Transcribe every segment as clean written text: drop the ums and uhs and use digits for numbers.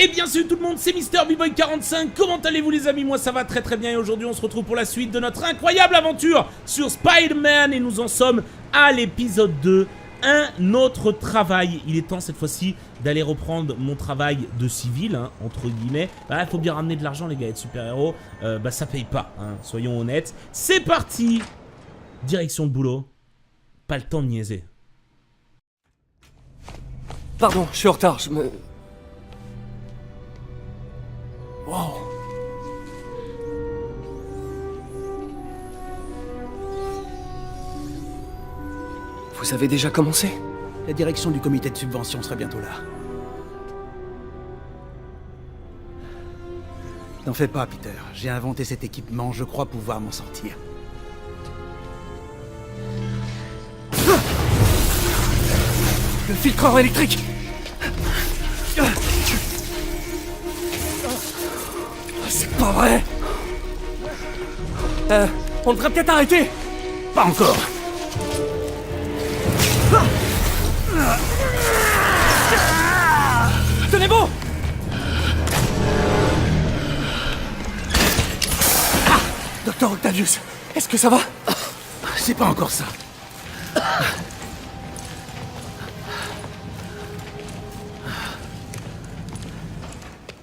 Et bien salut tout le monde, c'est MrBboy45, comment allez-vous les amis? Moi ça va très très bien et aujourd'hui on se retrouve pour la suite de notre incroyable aventure sur Spider-Man et nous en sommes à l'épisode 2, un autre travail. Il est temps cette fois-ci d'aller reprendre mon travail de civil, hein, entre guillemets. Il faut bien ramener de l'argent les gars, être super-héros, ça paye pas, hein, soyons honnêtes. C'est parti, direction de boulot, pas le temps de niaiser. Pardon, je suis en retard, je me... Wow. Vous avez déjà commencé? La direction du comité de subvention serait bientôt là. N'en fais pas, Peter. J'ai inventé cet équipement, je crois pouvoir m'en sortir. Le filtreur électrique! C'est pas vrai! On devrait peut-être arrêter! Pas encore. Tenez bon! Docteur Octavius, est-ce que ça va? C'est pas encore ça.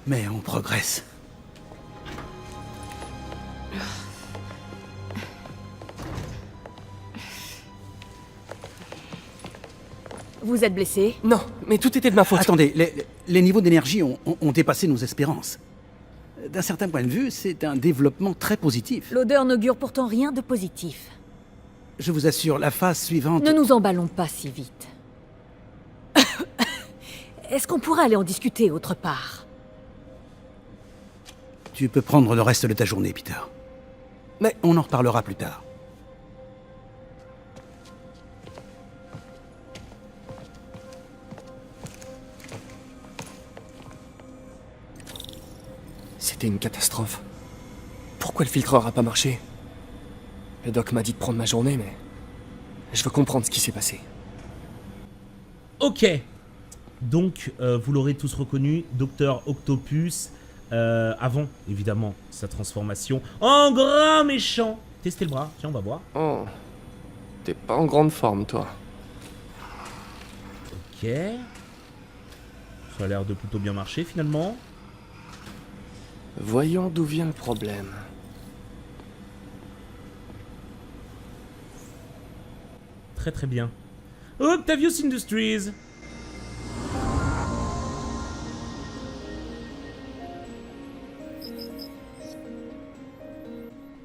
Mais on progresse. Vous êtes blessé? Non, mais tout était de ma faute. Attendez, les niveaux d'énergie ont dépassé nos espérances. D'un certain point de vue, c'est un développement très positif. L'odeur n'augure pourtant rien de positif. Je vous assure, la phase suivante... Ne nous emballons pas si vite. Est-ce qu'on pourrait aller en discuter autre part? Tu peux prendre le reste de ta journée, Peter. Mais on en reparlera plus tard. C'était une catastrophe. Pourquoi le filtreur a pas marché? Le doc m'a dit de prendre ma journée, mais... Je veux comprendre ce qui s'est passé. Ok, donc vous l'aurez tous reconnu, Docteur Octopus, avant évidemment sa transformation en grand méchant. Testez le bras, tiens on va voir. Oh... T'es pas en grande forme, toi. Ok, ça a l'air de plutôt bien marcher finalement. Voyons d'où vient le problème. Très très bien. Octavius Industries.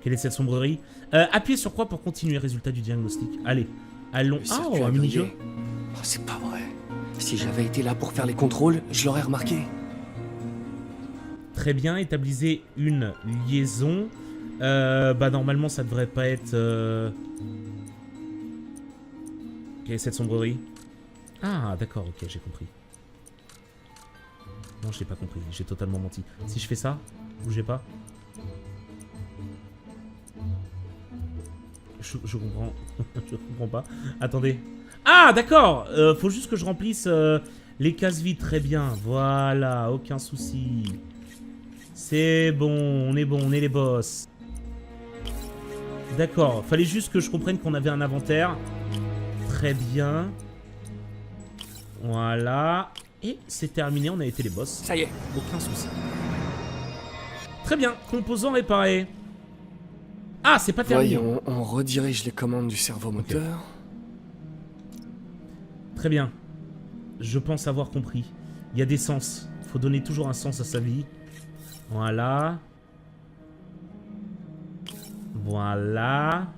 Quelle est cette sombrerie? Appuyez sur quoi pour continuer, résultat du diagnostic. Allez, allons. Le Ah, circuit un a mini-jeu. grillé. Oh, c'est pas vrai. Si j'avais été là pour faire les contrôles, je l'aurais remarqué. Très bien, établissez une liaison. Normalement ça devrait pas être... Quelle est cette sombrerie? Ah d'accord, ok, j'ai compris. Non, je l'ai pas compris, j'ai totalement menti. Si je fais ça, bougez pas. Je comprends. Je comprends pas. Attendez. Ah d'accord, faut juste que je remplisse les cases vides, très bien. Voilà, aucun souci. C'est bon, on est les boss. D'accord, fallait juste que je comprenne qu'on avait un inventaire. Très bien. Voilà. Et c'est terminé, on a été les boss. Ça y est. Aucun souci. Très bien, composant réparé. Ah, c'est pas terminé. Voyons, on redirige les commandes du cerveau moteur. Très bien. Je pense avoir compris. Il y a des sens. Il faut donner toujours un sens à sa vie. Voilà. Voilà.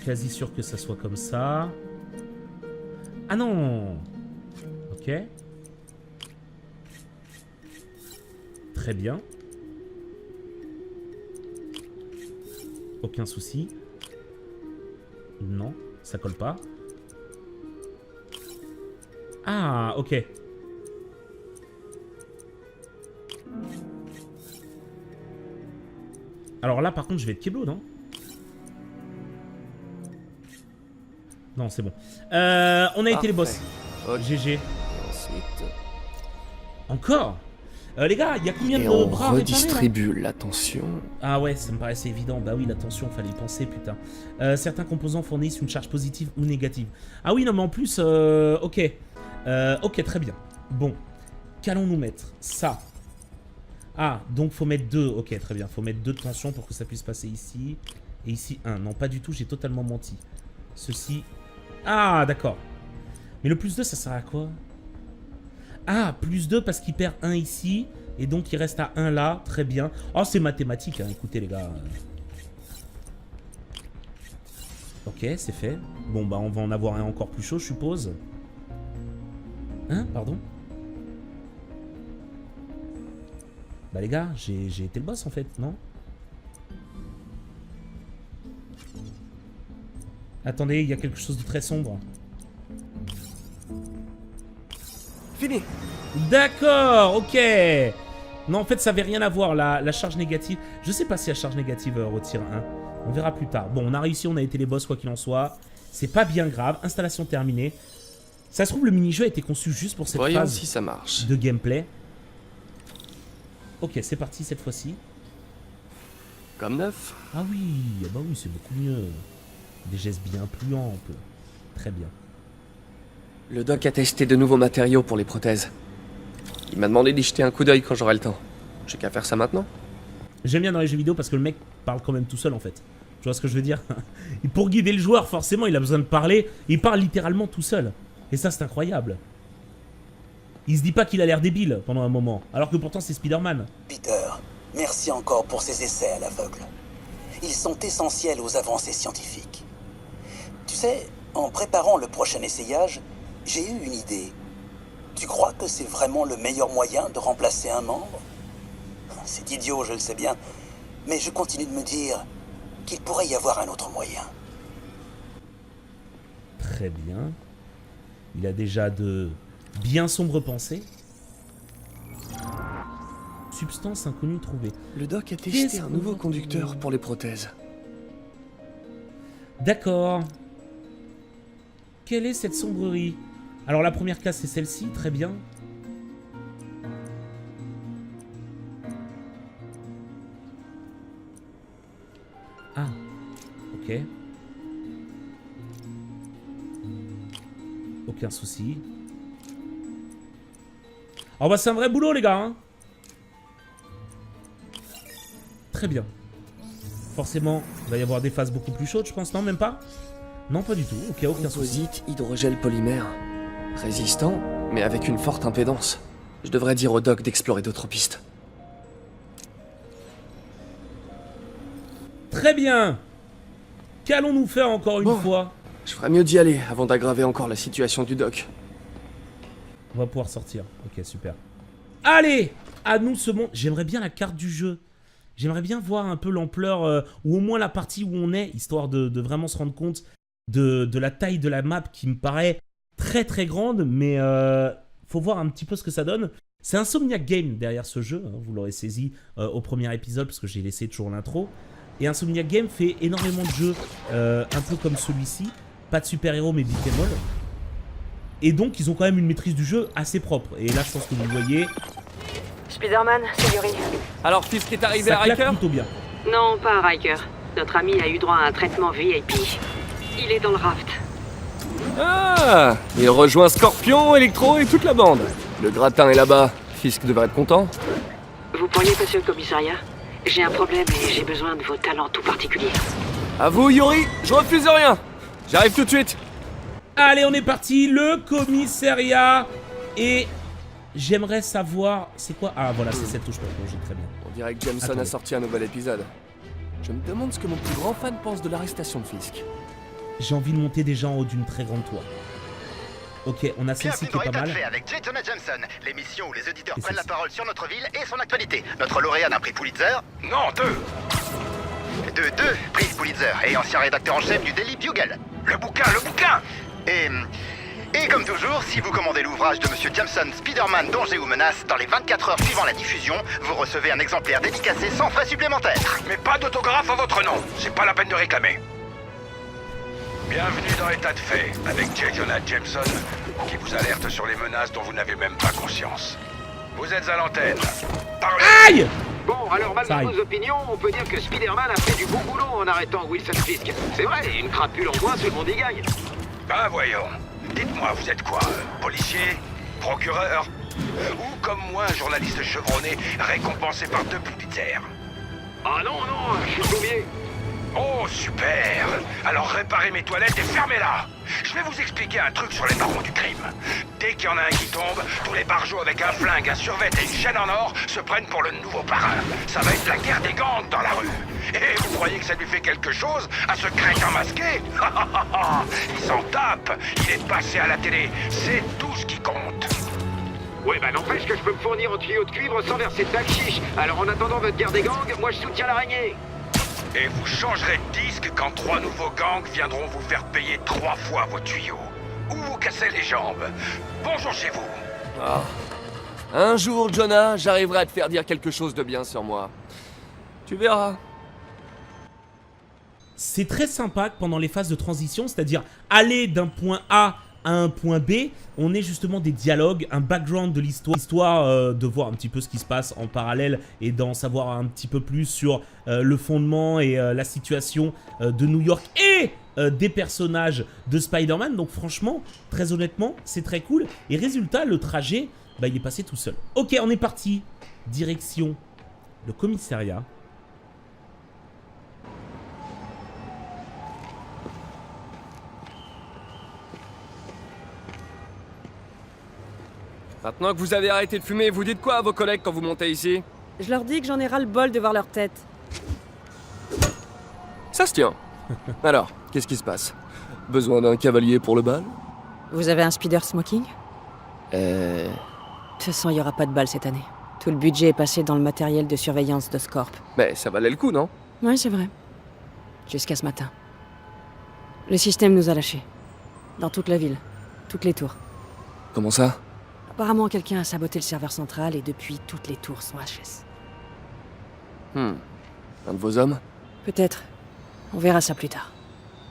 Quasi sûr que ça soit comme ça. Ah non. Ok. Très bien. Aucun souci. Non, ça colle pas. Ah, ok. Alors là, par contre, je vais être Keblo, non? Non, c'est bon. On a été les boss. Ok. GG. Ensuite, Encore les gars, il y a combien et de on bras à réparer, là redistribue l'attention. Ah ouais, ça me paraissait évident. Bah oui, l'attention, fallait y penser, putain. Certains composants fournissent une charge positive ou négative. Ah oui, non, mais en plus, ok. Ok, très bien. Bon, qu'allons-nous mettre? Ça. Ah, donc faut mettre 2. Ok, très bien. Faut mettre 2 de tension pour que ça puisse passer ici. Et ici 1. Non, pas du tout, j'ai totalement menti. Ceci. Ah, d'accord. Mais le plus 2, ça sert à quoi? Ah, plus 2 parce qu'il perd 1 ici. Et donc il reste à 1 là. Très bien. Oh, c'est mathématique, hein. Écoutez les gars. Ok, c'est fait. Bon, bah on va en avoir un encore plus chaud, je suppose. Hein? Pardon? Bah les gars, j'ai été le boss en fait, non? Attendez, il y a quelque chose de très sombre. Fini. D'accord, ok. Non, en fait, ça avait rien à voir, la charge négative. Je sais pas si la charge négative retire 1. On verra plus tard. Bon, on a réussi, on a été les boss, quoi qu'il en soit. C'est pas bien grave. Installation terminée. Ça se trouve, le mini-jeu a été conçu juste pour cette Voyons phase si ça marche. de gameplay. Ok, c'est parti cette fois-ci. Comme neuf. Ah oui, c'est beaucoup mieux. Des gestes bien plus amples. Très bien. Le doc a testé de nouveaux matériaux pour les prothèses. Il m'a demandé d'y jeter un coup d'œil quand j'aurai le temps. J'ai qu'à faire ça maintenant. J'aime bien dans les jeux vidéo parce que le mec parle quand même tout seul en fait. Tu vois ce que je veux dire? Et pour guider le joueur, forcément, il a besoin de parler. Il parle littéralement tout seul. Et ça, c'est incroyable. Il se dit pas qu'il a l'air débile pendant un moment, alors que pourtant c'est Spider-Man. Peter, merci encore pour ces essais à l'aveugle. Ils sont essentiels aux avancées scientifiques. Tu sais, en préparant le prochain essayage, j'ai eu une idée. Tu crois que c'est vraiment le meilleur moyen de remplacer un membre? C'est idiot, je le sais bien, mais je continue de me dire qu'il pourrait y avoir un autre moyen. Très bien. Il a déjà de bien sombres pensées. Substance inconnue trouvée. Le doc a Qu'est-ce testé un qu'on nouveau va conducteur trouver pour les prothèses. D'accord. Quelle est cette sombrerie? Alors la première case c'est celle-ci, très bien. Ah, ok. Aucun souci. Oh bah c'est un vrai boulot les gars hein. Très bien. Forcément, il va y avoir des phases beaucoup plus chaudes je pense, non même pas? Non pas du tout, ok, aucun souci. Composite hydrogel polymère. Résistant, mais avec une forte impédance. Je devrais dire au doc d'explorer d'autres pistes. Très bien. Qu'allons-nous faire encore une Bon. fois? Je ferais mieux d'y aller avant d'aggraver encore la situation du doc. On va pouvoir sortir. Ok, super. Allez, à nous ce monde. J'aimerais bien la carte du jeu. J'aimerais bien voir un peu l'ampleur, ou au moins la partie où on est, histoire de vraiment se rendre compte de la taille de la map qui me paraît très très grande, mais faut voir un petit peu ce que ça donne. C'est Insomniac Games derrière ce jeu, hein, vous l'aurez saisi au premier épisode parce que j'ai laissé toujours l'intro. Et Insomniac Games fait énormément de jeux, un peu comme celui-ci, pas de super-héros mais beat'em all. Et donc ils ont quand même une maîtrise du jeu assez propre. Et là je pense que vous le voyez, Spider-Man, c'est Yuri. Alors, Fisk est arrivé ça à claque Riker? plutôt bien. Non, pas Riker. Notre ami a eu droit à un traitement VIP. Il est dans le raft. Ah! Il rejoint Scorpion, Electro et toute la bande. Le gratin est là-bas. Fisk devrait être content. Vous pourriez passer au commissariat? J'ai un problème et j'ai besoin de vos talents tout particuliers. À vous, Yuri, je refuse rien. J'arrive tout de suite. Allez, on est parti, le commissariat. Et j'aimerais savoir, c'est quoi? Ah voilà, c'est cette touche pour plonger, très bien. On dirait que Jameson Attendez. a sorti un nouvel épisode. Je me demande ce que mon plus grand fan pense de l'arrestation de Fisk. J'ai envie de monter déjà en haut d'une très grande tour. Ok, on a celle-ci qui est pas mal. fait avec J. Jonah Jameson, l'émission où les auditeurs Et prennent la celle-ci. parole sur notre ville et son actualité. Notre lauréat d'un prix Pulitzer. Non, deux prix Pulitzer et ancien rédacteur en chef du Daily Bugle. Le bouquin. Et comme toujours, si vous commandez l'ouvrage de Monsieur Jameson, Spider-Man, danger ou menace, dans les 24 heures suivant la diffusion, vous recevez un exemplaire dédicacé sans frais supplémentaires. Mais pas d'autographe à votre nom, c'est pas la peine de réclamer. Bienvenue dans l'état de fait, avec J. Jonah Jameson, qui vous alerte sur les menaces dont vous n'avez même pas conscience. Vous êtes à l'antenne. Parlez. Aïe! Bon, alors Ça malgré arrive. vos opinions, on peut dire que Spider-Man a fait du bon boulot en arrêtant Wilson Fisk. C'est vrai, une crapule en moins, tout le monde y gagne. Ben voyons. Dites-moi, vous êtes quoi? Policier? Procureur? Ou comme moi, un journaliste chevronné récompensé par 2 Pulitzer? Ah non, non, je suis plombier. Oh, super! Alors réparez mes toilettes et fermez-la! Je vais vous expliquer un truc sur les barons du crime. Dès qu'il y en a un qui tombe, tous les barjots avec un flingue, un survêt et une chaîne en or se prennent pour le nouveau parrain. Ça va être la guerre des gangs dans la rue. Et vous croyez que ça lui fait quelque chose à ce crétin masqué? Il s'en tape! Il est passé à la télé. C'est tout ce qui compte. Ouais, bah n'empêche que je peux me fournir en tuyaux de cuivre sans verser de bakshish. Alors en attendant votre guerre des gangs, moi je soutiens l'araignée. Et vous changerez de disque quand 3 nouveaux gangs viendront vous faire payer 3 fois vos tuyaux. Ou vous casser les jambes. Bonjour chez vous. Ah. Un jour, Jonah, j'arriverai à te faire dire quelque chose de bien sur moi. Tu verras. C'est très sympa que pendant les phases de transition, c'est-à-dire aller d'un point A à un point B, on ait justement des dialogues, un background de l'histoire, histoire de voir un petit peu ce qui se passe en parallèle et d'en savoir un petit peu plus sur le fondement et la situation de New York et des personnages de Spider-Man. Donc franchement, très honnêtement, c'est très cool. Et résultat, le trajet, bah, il est passé tout seul. Ok, on est parti. Direction le commissariat. Maintenant que vous avez arrêté de fumer, vous dites quoi à vos collègues quand vous montez ici? Je leur dis que j'en ai ras le bol de voir leur tête. Ça se tient. Alors, qu'est-ce qui se passe? Besoin d'un cavalier pour le bal? Vous avez un speeder smoking? De toute façon, il n'y aura pas de bal cette année. Tout le budget est passé dans le matériel de surveillance de Scorp. Mais ça valait le coup, non? Ouais, c'est vrai. Jusqu'à ce matin. Le système nous a lâchés. Dans toute la ville. Toutes les tours. Comment ça? Apparemment, quelqu'un a saboté le serveur central et depuis, toutes les tours sont HS. Un de vos hommes? Peut-être. On verra ça plus tard.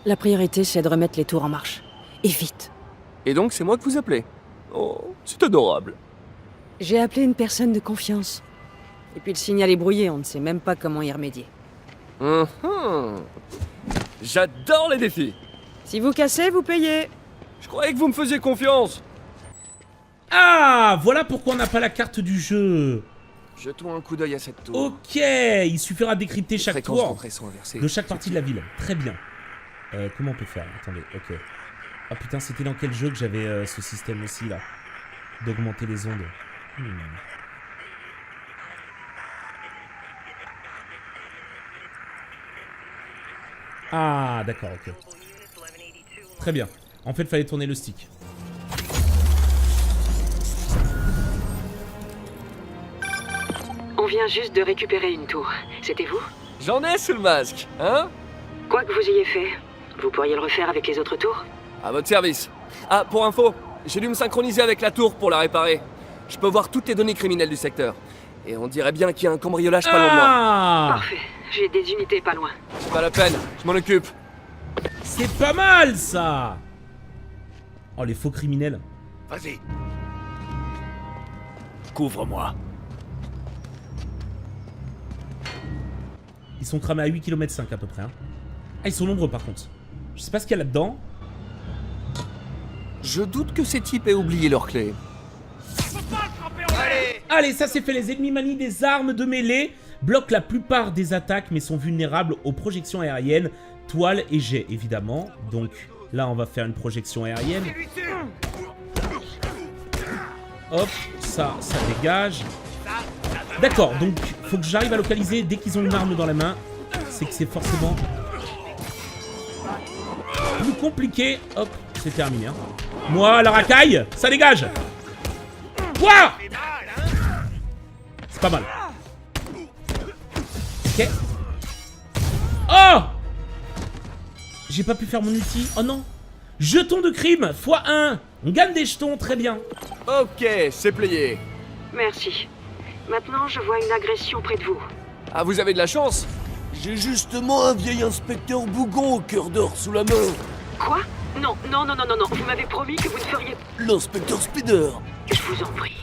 La priorité, c'est de remettre les tours en marche. Et vite. Et donc, c'est moi que vous appelez? Oh, c'est adorable. J'ai appelé une personne de confiance. Et puis le signal est brouillé, on ne sait même pas comment y remédier. J'adore les défis. Si vous cassez, vous payez. Je croyais que vous me faisiez confiance. Ah, voilà pourquoi on n'a pas la carte du jeu. Jetons un coup d'œil à cette tour. Ok, il suffira de décrypter chaque Fréquences tour d'entrée sont inversées. de chaque partie de la ville. Très bien. Comment on peut faire? Attendez, ok. Ah putain, c'était dans quel jeu que j'avais ce système aussi là? D'augmenter les ondes. Ah, d'accord, ok. Très bien. En fait, il fallait tourner le stick. On vient juste de récupérer une tour. C'était vous? J'en ai sous le masque, hein? Quoi que vous ayez fait, vous pourriez le refaire avec les autres tours? À votre service. Ah, pour info, j'ai dû me synchroniser avec la tour pour la réparer. Je peux voir toutes les données criminelles du secteur. Et on dirait bien qu'il y a un cambriolage pas loin de moi. Ah, Parfait. J'ai des unités pas loin. C'est pas la peine, je m'en occupe. c'est pas mal ça. Oh, les faux criminels. Vas-y. Couvre-moi. Ils sont cramés à 8 km 5 à peu près. Hein. Ah, ils sont nombreux par contre. Je sais pas ce qu'il y a là-dedans. Je doute que ces types aient oublié leurs clés. Allez, ça c'est fait. Les ennemis manient des armes de mêlée, bloquent la plupart des attaques mais sont vulnérables aux projections aériennes, toiles et jets évidemment. Donc là on va faire une projection aérienne. Hop, ça dégage. D'accord, donc faut que j'arrive à localiser dès qu'ils ont une arme dans la main. C'est que c'est forcément plus compliqué. Hop, c'est terminé. Hein. Moi, la racaille, ça dégage. Ouah! C'est pas mal. Ok. Oh! J'ai pas pu faire mon ulti. Oh non. Jetons de crime, x1. On gagne des jetons, très bien. Ok, c'est plié. Merci. Maintenant, je vois une agression près de vous. Ah, vous avez de la chance. J'ai justement un vieil inspecteur bougon au cœur d'or sous la main. Quoi? Non, non, non, non, non, non, vous m'avez promis que vous ne feriez... L'inspecteur Spider. Je vous en prie.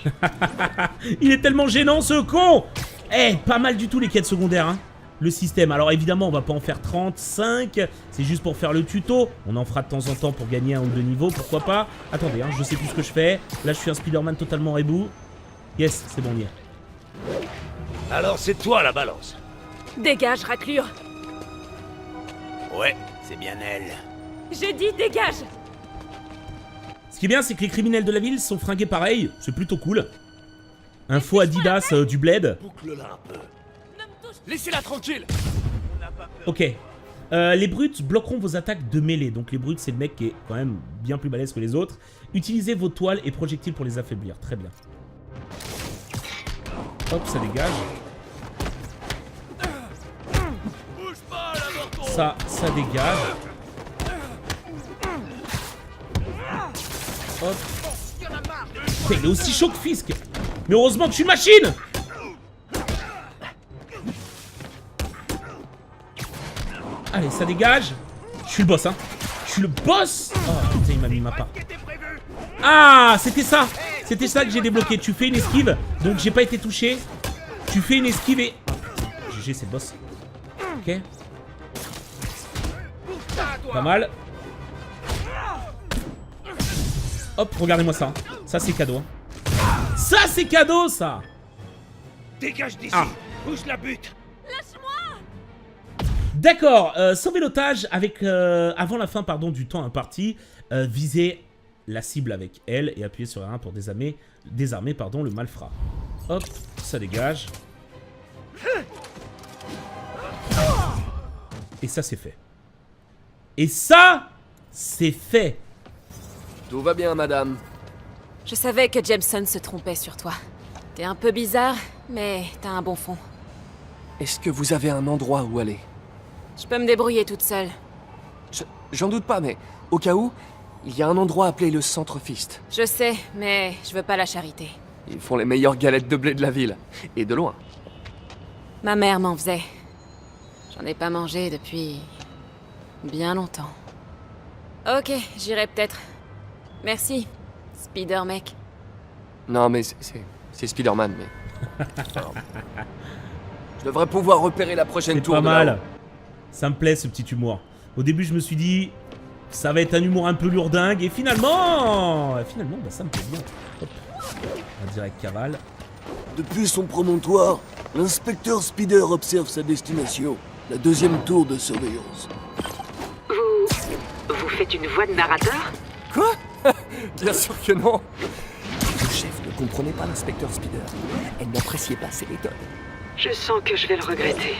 Il est tellement gênant, ce con. Eh, pas mal du tout les quêtes secondaires, hein. Le système. Alors évidemment, on va pas en faire 35. C'est juste pour faire le tuto. On en fera de temps en temps pour gagner 1 ou 2 niveaux, pourquoi pas. Attendez, hein, je sais plus ce que je fais. Là, je suis un Spider-Man totalement rebou. Yes, c'est bon, on y est. Alors c'est toi la balance. Dégage, raclure. Ouais, c'est bien elle. J'ai dit dégage. Ce qui est bien, c'est que les criminels de la ville sont fringués pareil. C'est plutôt cool. Un faux Adidas du bled. Boucle-la un peu. Laissez-la tranquille. Ok. Les brutes bloqueront vos attaques de mêlée. Donc les brutes, c'est le mec qui est quand même bien plus balèze que les autres. Utilisez vos toiles et projectiles pour les affaiblir. Très bien. Hop, ça dégage. Ça dégage. Hop. Putain, il est aussi chaud que Fisk. Mais heureusement que je suis une machine. Allez, ça dégage. Je suis le boss, hein. Je suis le boss. Oh, putain, il m'a mis ma part. Ah, c'était ça. C'était ça que j'ai débloqué. Tu fais une esquive. Donc, j'ai pas été touché. Tu fais une esquive et... GG, c'est le boss. Ok. Pas mal. Hop, regardez-moi ça. Ça, c'est cadeau. Ça, c'est cadeau, ça. Dégage d'ici. Bouge la butte. D'accord, sauver l'otage avec avant la fin du temps imparti, viser la cible avec elle et appuyer sur R1 pour désarmer le malfrat. Hop, ça dégage. Et ça c'est fait. Et ça, c'est fait. Tout va bien, madame. Je savais que Jameson se trompait sur toi. T'es un peu bizarre, mais t'as un bon fond. Est-ce que vous avez un endroit où aller? Je peux me débrouiller toute seule. J'en doute pas, mais au cas où, il y a un endroit appelé le Centre Fist. Je sais, mais je veux pas la charité. Ils font les meilleures galettes de blé de la ville. Et de loin. Ma mère m'en faisait. J'en ai pas mangé depuis... bien longtemps. Ok, j'irai peut-être. Merci, Spider-Mec. Non, mais c'est Spider-Man, mais... Enfin, je devrais pouvoir repérer la prochaine tour. C'est pas mal. Ça me plaît, ce petit humour. Au début, je me suis dit... ça va être un humour un peu lourdingue. Et finalement... bah, ça me plaît bien. Hop. On va direct cavale. Depuis son promontoire, l'inspecteur Spider observe sa destination, la deuxième tour de surveillance. Vous faites une voix de narrateur? Quoi? Bien sûr que non. Le chef ne comprenait pas l'inspecteur Spider. Elle n'appréciait pas ses méthodes. Je sens que je vais le regretter.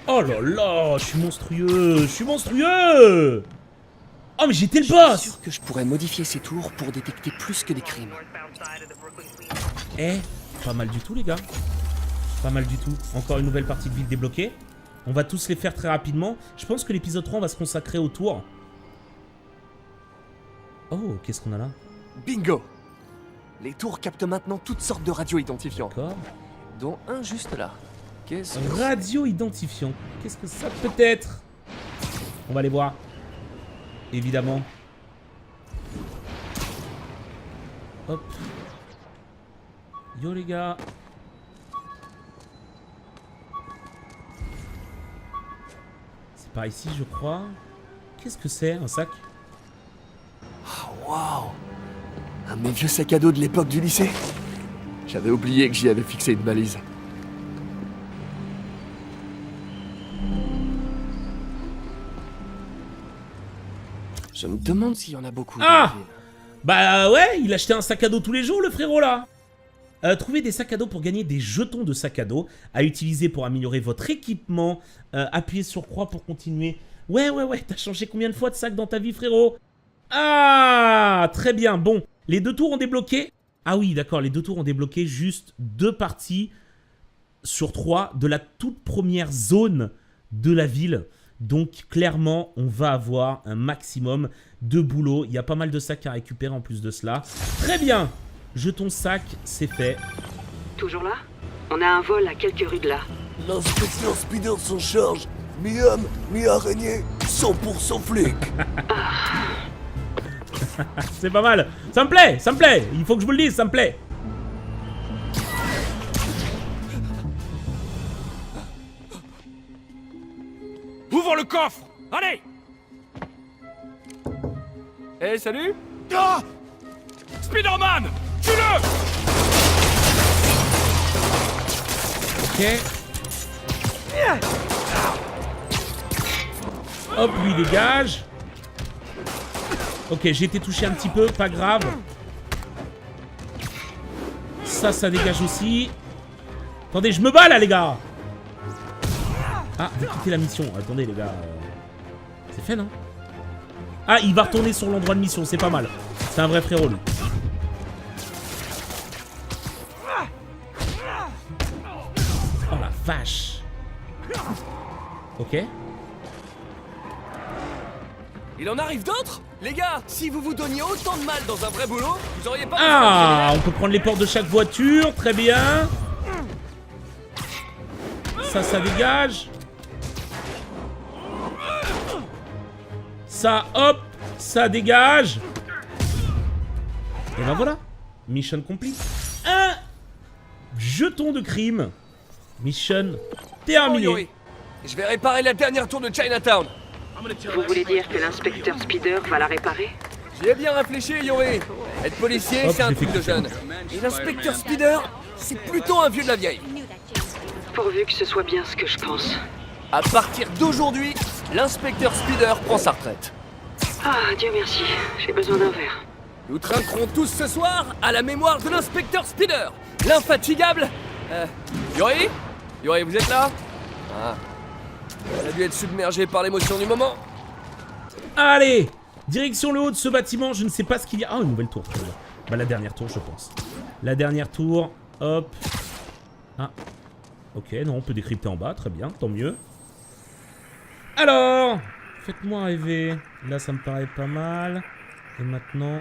Oh là là, je suis monstrueux. Je suis monstrueux. Oh, mais j'étais le boss. Je suis sûr que je pourrais modifier ces tours pour détecter plus que des crimes. Eh, pas mal du tout, les gars. Pas mal du tout. Encore une nouvelle partie de ville débloquée. On va tous les faire très rapidement. Je pense que l'épisode 3, on va se consacrer aux tours. Oh, qu'est-ce qu'on a là? Bingo! Les tours captent maintenant toutes sortes de radios identifiants. D'accord. Dont un juste là. Qu'est-ce que... Radio identifiant. Qu'est-ce que ça peut être? On va aller voir. Évidemment. Hop. Yo les gars. C'est par ici, je crois. Qu'est-ce que c'est? Un sac? Oh, waouh! Un de mes vieux sacs à dos de l'époque du lycée. J'avais oublié que j'y avais fixé une balise. Je me demande s'il y en a beaucoup. Ah! Bah ouais, il achetait un sac à dos tous les jours, le frérot là. Trouvez des sacs à dos pour gagner des jetons de sac à dos à utiliser pour améliorer votre équipement. Appuyez sur croix pour continuer. Ouais, t'as changé combien de fois de sac dans ta vie, frérot? Ah, très bien, bon. Les 2 tours ont débloqué. Ah oui, d'accord, les 2 tours ont débloqué juste 2 parties sur 3 de la toute première zone de la ville. Donc, clairement, on va avoir un maximum de boulot. Il y a pas mal de sacs à récupérer en plus de cela. Très bien. Jeton sac, c'est fait. Toujours là? On a un vol à quelques rues de là. L'inspecteur Spider s'en charge. Mi-homme, mi-araignée, 100% flic. C'est pas mal. Ça me plaît, ça me plaît. Il faut que je vous le dise, ça me plaît. Ouvre le coffre! Allez! Eh, salut! Ah! Spider-Man! Tue-le! Ok. Hop, lui dégage. Ok, j'ai été touché un petit peu, pas grave. Ça dégage aussi. Attendez, je me bats là, les gars. Ah, vous quittez la mission. Attendez, les gars. C'est fait, non? Ah, il va retourner sur l'endroit de mission, c'est pas mal. C'est un vrai frérot, lui. Oh la vache. Ok. Il en arrive d'autres? Les gars, si vous vous donniez autant de mal dans un vrai boulot, vous auriez pas... Ah, on peut prendre les portes de chaque voiture, très bien. Ça dégage. Ça, hop, ça dégage. Et ben voilà, mission complete. Un jeton de crime. Mission terminée. Je vais réparer la dernière tour de Chinatown. Vous voulez dire que l'inspecteur Spider va la réparer? J'y ai bien réfléchi, Yuri. Être policier, Hop, c'est un j'ai truc fait de jeune. Et l'inspecteur Spider, c'est plutôt un vieux de la vieille. Pourvu que ce soit bien ce que je pense. À partir d'aujourd'hui, l'inspecteur Spider prend sa retraite. Ah, Dieu merci, j'ai besoin d'un verre. Nous trinquerons tous ce soir à la mémoire de l'inspecteur Spider, l'infatigable... Yuri? Yuri, vous êtes là? Ah. Elle a dû être submergée par l'émotion du moment. Allez, direction le haut de ce bâtiment. Je ne sais pas ce qu'il y a. Ah, une nouvelle tour. Très bien. Bah, la dernière tour, je pense. La dernière tour. Hop. Ah. Ok, non, on peut décrypter en bas. Très bien, tant mieux. Alors, faites-moi rêver. Là, ça me paraît pas mal. Et maintenant,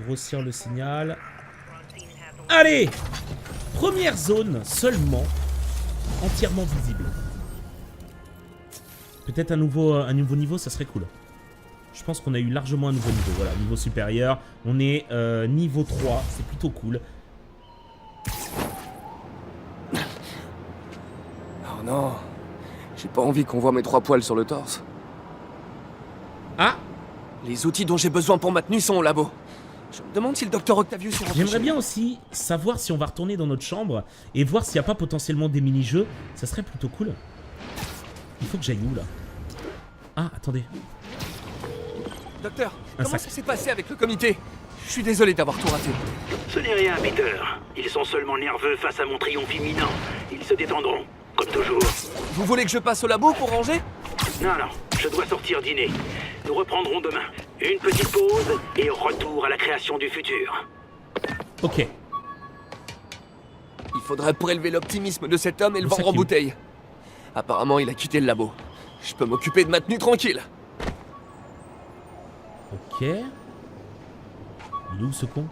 grossir le signal. Allez! Première zone seulement. Entièrement visible. Peut-être un nouveau niveau, ça serait cool. Je pense qu'on a eu largement un nouveau niveau. Voilà, niveau supérieur. On est niveau 3. C'est plutôt cool. Oh non. J'ai pas envie qu'on voit mes 3 poils sur le torse. Ah! Les outils dont j'ai besoin pour ma tenue sont au labo. Je me demande si le docteur Octavius... J'aimerais bien aussi savoir si on va retourner dans notre chambre et voir s'il n'y a pas potentiellement des mini-jeux. Ça serait plutôt cool. Il faut que j'aille où, là? Ah, attendez. Docteur, comment ça s'est passé avec le comité? Je suis désolé d'avoir tout raté. Ce n'est rien, Peter. Ils sont seulement nerveux face à mon triomphe imminent. Ils se détendront, comme toujours. Vous voulez que je passe au labo pour ranger? Non, je dois sortir dîner. Nous reprendrons demain. Une petite pause et retour à la création du futur. Ok. Il faudrait prélever l'optimisme de cet homme et le vendre en bouteille. Apparemment, il a quitté le labo. Je peux m'occuper de ma tenue tranquille. Ok. Il est où ce con?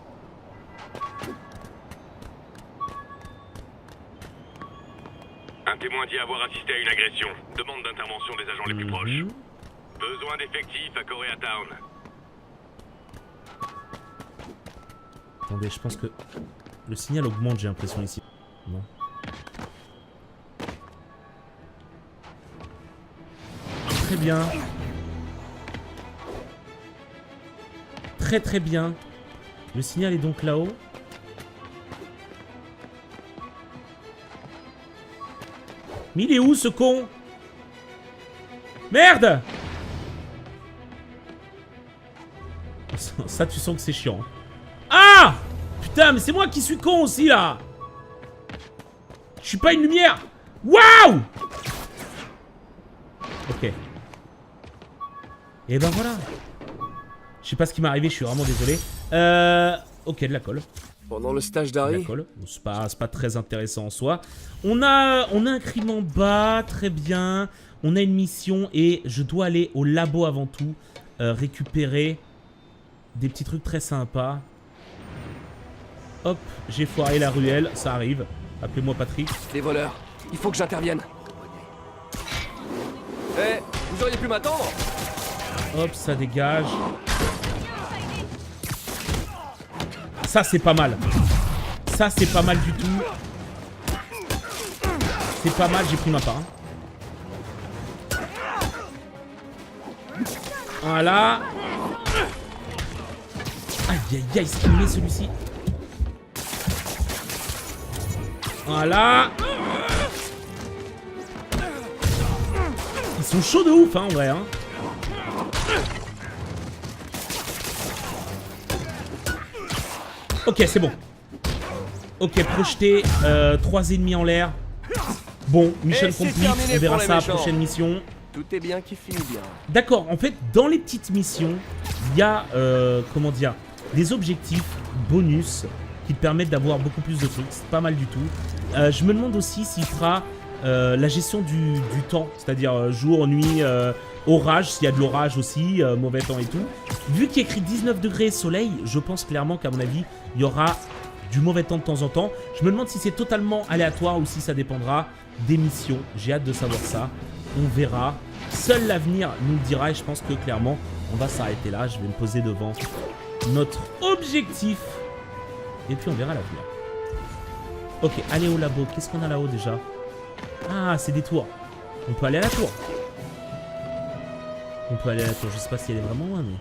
Un témoin dit avoir assisté à une agression. Demande d'intervention des agents les plus proches. Besoin d'effectifs à Koreatown. Attendez, je pense que le signal augmente, j'ai l'impression ici. Non. Très bien. Très très bien. Le signal est donc là-haut. Mais il est où ce con? Merde! Ça, tu sens que c'est chiant. Ah! Putain, mais c'est moi qui suis con aussi, là! Je suis pas une lumière! Waouh! Ok. Et ben voilà. Je sais pas ce qui m'est arrivé, je suis vraiment désolé. Ok, de la colle. Pendant le stage d'Harry. C'est pas très intéressant en soi. On a un crime en bas, très bien. On a une mission et je dois aller au labo avant tout. Récupérer des petits trucs très sympas. Hop, j'ai foiré la ruelle, ça arrive. Appelez-moi Patrick. Les voleurs, il faut que j'intervienne. Vous auriez pu m'attendre. Hop, ça dégage. Ça, c'est pas mal. Ça, c'est pas mal du tout. C'est pas mal, j'ai pris ma part. Voilà. Aïe, aïe, aïe, c'est qu'il met celui-ci. Voilà. Ils sont chauds de ouf, hein, en vrai, hein. Ok, c'est bon. Ok, projeté. 3 ennemis en l'air. Bon, mission complete. On verra ça à la prochaine mission. Tout est bien qui finit bien. D'accord, en fait, dans les petites missions, il y a, comment dire, des objectifs bonus qui te permettent d'avoir beaucoup plus de trucs. C'est pas mal du tout. Je me demande aussi s'il fera la gestion du temps, c'est-à-dire jour, nuit, orage, s'il y a de l'orage aussi, mauvais temps et tout. Vu qu'il y a écrit 19 degrés soleil, je pense clairement qu'à mon avis, il y aura du mauvais temps de temps en temps. Je me demande si c'est totalement aléatoire ou si ça dépendra des missions. J'ai hâte de savoir ça. On verra. Seul l'avenir nous le dira et je pense que clairement, on va s'arrêter là. Je vais me poser devant notre objectif. Et puis on verra l'avenir. Ok, allez au labo. Qu'est-ce qu'on a là-haut déjà? Ah, c'est des tours. On peut aller à la tour. On peut aller à la tour. Je sais pas si elle est vraiment loin, mais...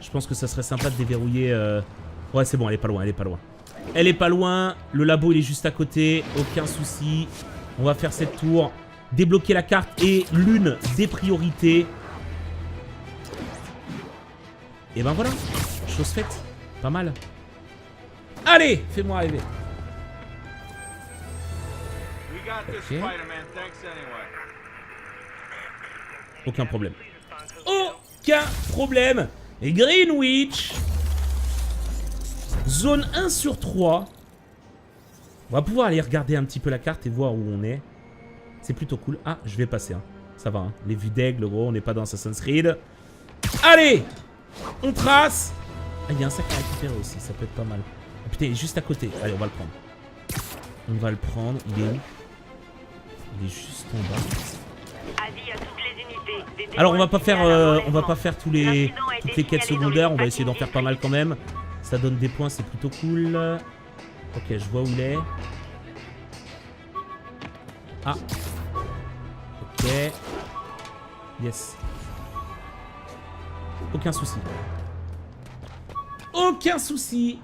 Je pense que ça serait sympa de déverrouiller... Ouais, c'est bon, elle est pas loin, elle est pas loin. Elle est pas loin. Le labo, il est juste à côté. Aucun souci. On va faire cette tour. Débloquer la carte est l'une des priorités. Et ben voilà. Chose faite. Pas mal. Allez, fais-moi rêver. Okay. Aucun problème. Aucun problème. Et Greenwich. Zone 1 sur 3. On va pouvoir aller regarder un petit peu la carte et voir où on est. C'est plutôt cool. Ah, je vais passer. Hein. Ça va. Hein. Les vues d'aigle, gros. On n'est pas dans Assassin's Creed. Allez. On trace. Ah, il y a un sac à récupérer aussi. Ça peut être pas mal. Ah, putain, il est juste à côté. Allez, on va le prendre. On va le prendre. Il est où? Il est juste en bas. Alors, on va pas faire toutes les quêtes secondaires. On va essayer d'en faire pas mal quand même. Ça donne des points, c'est plutôt cool. Ok, je vois où il est. Ah. Ok. Yes. Aucun souci. Aucun souci.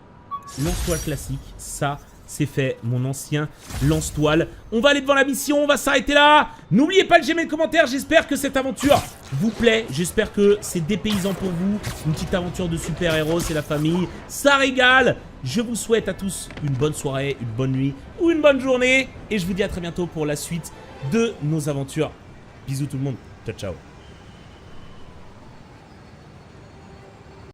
Lance-toile classique. Ça, c'est fait. Mon ancien lance-toile. On va aller devant la mission. On va s'arrêter là. N'oubliez pas de j'aimer le commentaire. J'espère que cette aventure vous plaît. J'espère que c'est dépaysant pour vous. Une petite aventure de super-héros. C'est la famille. Ça régale. Je vous souhaite à tous une bonne soirée, une bonne nuit ou une bonne journée. Et je vous dis à très bientôt pour la suite de nos aventures. Bisous tout le monde. Ciao, ciao.